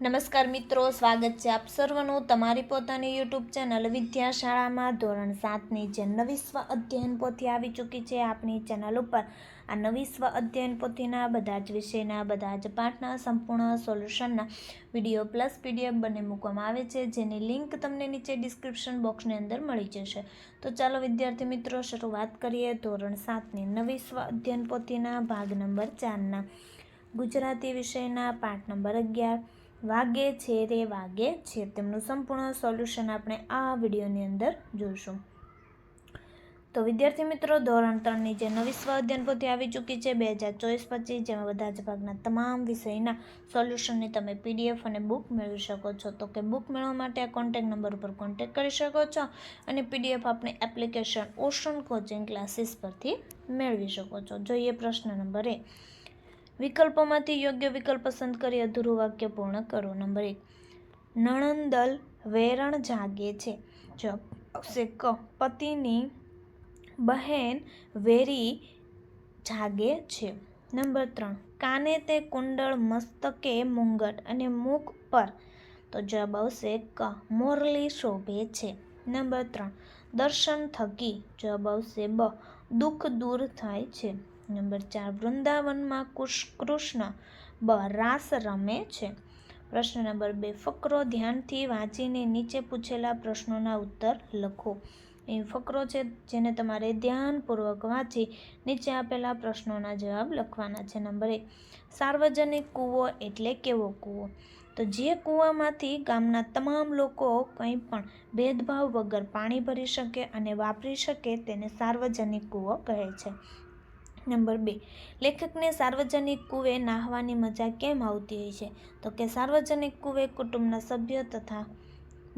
નમસ્કાર મિત્રો, સ્વાગત છે આપ સર્વનું તમારી પોતાની યુટ્યુબ ચેનલ વિદ્યાશાળામાં ધોરણ 7ની જે નવી સ્વ અધ્યયન પોથી આવી ચૂકી છે. આપણી ચેનલ ઉપર આ નવી સ્વ અધ્યયન પોથીના બધા જ વિષયના બધા જ પાઠના સંપૂર્ણ સોલ્યુશનના વિડીયો પ્લસ પીડીએફ બંને મૂકવામાં આવે છે, જેની લિંક તમને નીચે ડિસ્ક્રિપ્શન બોક્સની અંદર મળી જશે. તો ચાલો વિદ્યાર્થી મિત્રો શરૂઆત કરીએ ધોરણ 7ની નવી સ્વ અધ્યયન પોથીના ભાગ નંબર 4ના ગુજરાતી વિષયના પાઠ નંબર 11 વાગે છે રે વાગે છે, તેમનું સંપૂર્ણ સોલ્યુશન આપણે આ વિડીયોની અંદર જોઈશું. તો વિદ્યાર્થી મિત્રો, ધોરણ 3ની જે નવી સ્વ અધ્યયન પોથી આવી ચૂકી છે 2024-25, જેમાં બધા જ ભાગના તમામ વિષયના સોલ્યુશનની તમે પીડીએફ અને બુક મેળવી શકો છો. તો કે બુક મેળવવા માટે આ કોન્ટેક્ટ નંબર ઉપર કોન્ટેક્ટ કરી શકો છો અને પીડીએફ આપણી એપ્લિકેશન ઓશન કોચિંગ ક્લાસીસ પરથી મેળવી શકો છો. જોઈએ પ્રશ્ન નંબર 1. વિકલ્પોમાંથી યોગ્ય વિકલ્પ પસંદ કરી અધૂરું વાક્ય પૂર્ણ કરો. નંબર 1. નણંદલ વેરણ જાગે છે. જવાબ આવશે ક. પતિની બહેન વેરી જાગે છે. નંબર 3. કાને તે કુંડળ, મસ્તકે મુંગટ અને મુખ પર. તો જવાબ આવશે ક. મોરલી શોભે છે. નંબર 3. દર્શન થકી. જવાબ આવશે બ. દુઃખ દૂર થાય છે. નંબર 4. વૃંદાવનમાં કૃષ્ણ બ. રાસ રમે છે. પ્રશ્ન નંબર 2. ફકરો ધ્યાનથી વાંચીને નીચે પૂછેલા પ્રશ્નોના ઉત્તર લખો. એ ફકરો છે જેને તમારે ધ્યાનપૂર્વક વાંચી નીચે આપેલા પ્રશ્નોના જવાબ લખવાના છે. નંબર 1. સાર્વજનિક કૂવો એટલે કેવો કૂવો? તો જે કૂવામાંથી ગામના તમામ લોકો કંઈ પણ ભેદભાવ વગર પાણી ભરી શકે અને વાપરી શકે તેને સાર્વજનિક કૂવો કહે છે. નંબર 2. લેખકને સાર્વજનિક કૂવે નાહવાની મજા કેમ આવતી હોય છે? તો કે સાર્વજનિક કૂવે કુટુંબના સભ્યો તથા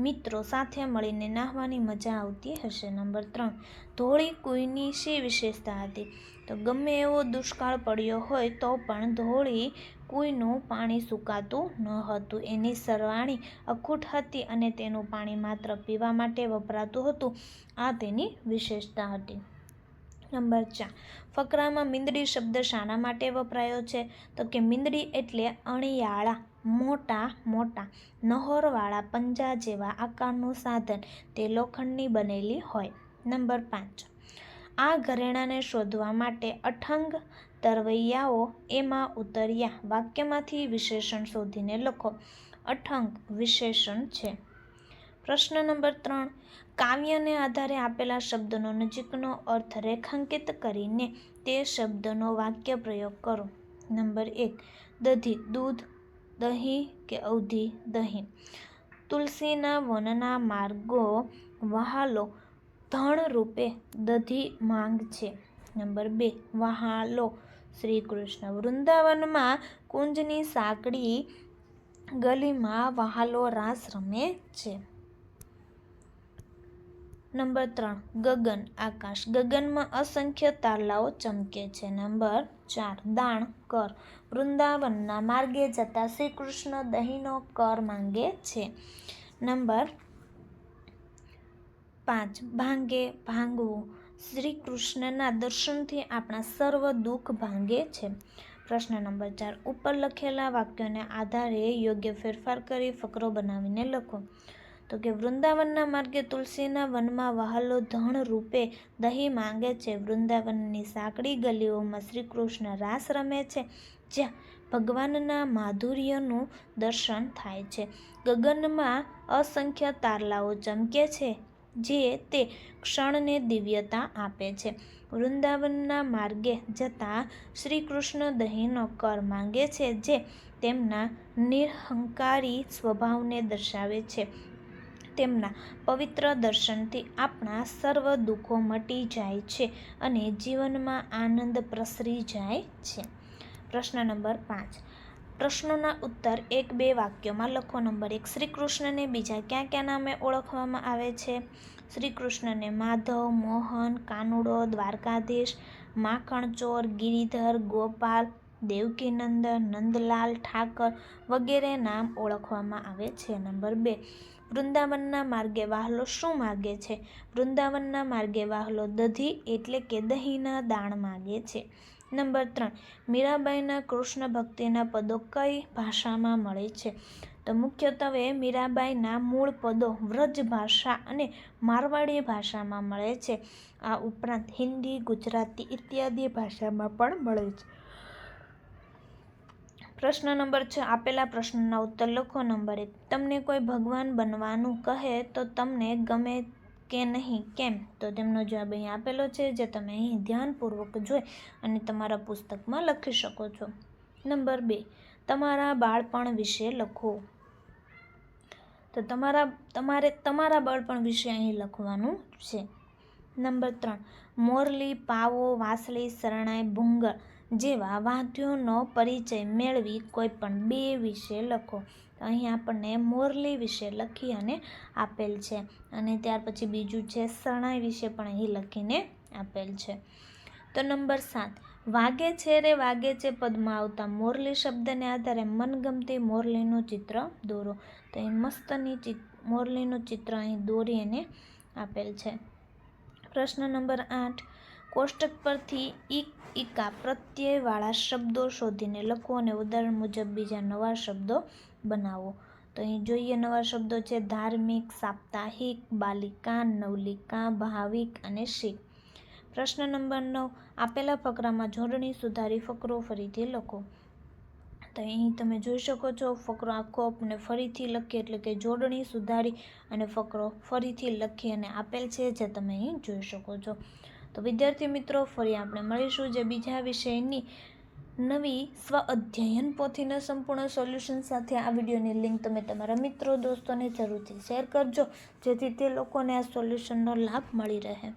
મિત્રો સાથે મળીને નાહવાની મજા આવતી હશે. નંબર 3. ધોળી કૂઈની શી વિશેષતા હતી? તો ગમે એવો દુષ્કાળ પડ્યો હોય તો પણ ધોળી કૂઈનું પાણી સુકાતું ન હતું. એની સરવાણી અખૂટ હતી અને તેનું પાણી માત્ર પીવા માટે વપરાતું હતું. આ તેની વિશેષતા હતી. નંબર 4. ફકરામાં મીંદડી શબ્દ શાના માટે વપરાયો છે? તો કે મીંદડી એટલે અણિયાળા, મોટા મોટા નહોરવાળા પંજા જેવા આકારનું સાધન. તે લોખંડની બનેલી હોય. નંબર 5. આ ઘરેણાને શોધવા માટે અઠંગ તરવૈયાઓ એમાં ઉતર્યા. વાક્યમાંથી વિશેષણ શોધીને લખો. અઠંગ વિશેષણ છે. પ્રશ્ન નંબર 3. કાવ્યને આધારે આપેલા શબ્દનો નજીકનો અર્થ રેખાંકિત કરીને તે શબ્દનો વાક્ય પ્રયોગ કરો. નંબર 1. દધી દૂધ, દહીં કે અવધી દહીં. તુલસીના વનના માર્ગો વહાલો ધણ રૂપે દધી માંગ છે. નંબર 2. વહાલો શ્રી કૃષ્ણ. વૃંદાવનમાં કુંજની સાંકડી ગલીમાં વહાલો રાસ રમે છે. નંબર 3. ગગન આકાશ. ગગનમાં અસંખ્ય તારલાઓ ચમકે છે. નંબર 4. દાણ કર. વૃંદાવનના માર્ગે જતા શ્રી કૃષ્ણ દહીંનો કર માંગે છે. નંબર 5. ભાંગે ભાંગવું. શ્રી કૃષ્ણના દર્શનથી આપણા સર્વ દુઃખ ભાંગે છે. પ્રશ્ન નંબર 4. ઉપર લખેલા વાક્યોને આધારે યોગ્ય ફેરફાર કરી ફકરો બનાવીને લખો. તો કે વૃંદાવનના માર્ગે તુલસીના વનમાં વહાલો ધણ રૂપે દહીં માંગે છે. વૃંદાવનની સાંકડી ગલીઓમાં શ્રી કૃષ્ણ રાસ રમે છે, જ્યાં ભગવાનના માધુર્યનું દર્શન થાય છે. ગગનમાં અસંખ્ય તારલાઓ ચમકે છે, જે તે ક્ષણને દિવ્યતા આપે છે. વૃંદાવનના માર્ગે જતા શ્રી કૃષ્ણ દહીંનો કર માંગે છે, જે તેમના નિરહંકારી સ્વભાવને દર્શાવે છે. તેમના પવિત્ર દર્શનથી આપણા સર્વ દુઃખો મટી જાય છે અને જીવનમાં આનંદ પ્રસરી જાય છે. પ્રશ્ન નંબર 5. પ્રશ્નોના ઉત્તર 1-2 વાક્યોમાં લખો. નંબર 1. શ્રી કૃષ્ણને બીજા કયા કયા નામે ઓળખવામાં આવે છે? શ્રી કૃષ્ણને માધવ, મોહન, કાનુડો, દ્વારકાધીશ, માખણચોર, ગિરિધર, ગોપાલ, દેવકીનંદન, નંદલાલ, ઠાકર વગેરે નામ ઓળખવામાં આવે છે. નંબર 2. વૃંદાવનના માર્ગે વહાલો શું માગે છે? વૃંદાવનના માર્ગે વહાલો દધી એટલે કે દહીંના દાણ માગે છે. નંબર 3, મીરાબાઈના કૃષ્ણ ભક્તિના પદો કઈ ભાષામાં મળે છે? તો મુખ્યત્વે મીરાબાઈના મૂળ પદો વ્રજ ભાષા અને મારવાડી ભાષામાં મળે છે. આ ઉપરાંત હિન્દી, ગુજરાતી ઇત્યાદિ ભાષામાં પણ મળે છે. પ્રશ્ન નંબર 6, આપેલા પ્રશ્નના ઉત્તર લખો. નંબર 1, તમને કોઈ ભગવાન બનવાનું કહે તો તમને ગમે કે નહીં, કેમ? તો તેમનો જવાબ અહીં આપેલો છે, જે તમે અહીં ધ્યાનપૂર્વક જોઈ અને તમારા પુસ્તકમાં લખી શકો છો. નંબર 2, તમારા બાળપણ વિશે લખો. તો તમારે તમારા બાળપણ વિશે અહીં લખવાનું છે. નંબર 3, મોરલી, પાવો, વાંસળી, શરણાઈ, ભૂંગળ જેવા વાદ્યોનો પરિચય મેળવી કોઈ પણ 2 વિશે લખો. તો અહીં આપણને મોરલી વિશે લખી અને આપેલ છે, અને ત્યાર પછી બીજું છે શરણાઈ વિશે પણ અહીં લખીને આપેલ છે. તો નંબર 7, વાગે છે રે વાગે છે પદમાં આવતા મોરલી શબ્દને આધારે મનગમતી મોરલીનું ચિત્ર દોરો. તો અહીં મસ્તની મોરલીનું ચિત્ર અહીં દોરી અને આપેલ છે. પ્રશ્ન નંબર 8, કોષ્ટક પરથી ઈક, ઈકા પ્રત્યયવાળા શબ્દો શોધીને લખો અને ઉદાહરણ મુજબ બીજા નવા શબ્દો બનાવો. તો અહીં જોઈએ નવા શબ્દો છે ધાર્મિક, સાપ્તાહિક, બાલિકા, નવલિકા, ભાવિક અને શીખ. પ્રશ્ન નંબર 9, આપેલા ફકરામાં જોડણી સુધારી ફકરો ફરીથી લખો. તો અહીં તમે જોઈ શકો છો ફકરો આખો આપણે ફરીથી લખીએ એટલે કે જોડણી સુધારી અને ફકરો ફરીથી લખી અને આપેલ છે, જે તમે અહીં જોઈ શકો છો. તો વિદ્યાર્થી મિત્રો, ફરી આપણે મળીશું જે બીજા વિષયની નવી સ્વ અધ્યયન પોથીના સંપૂર્ણ સોલ્યુશન સાથે. આ વિડીયોની લિંક તમે તમારા મિત્રો દોસ્તોને જરૂરથી શેર કરજો, જેથી તે લોકોને આ સોલ્યુશનનો લાભ મળી રહે.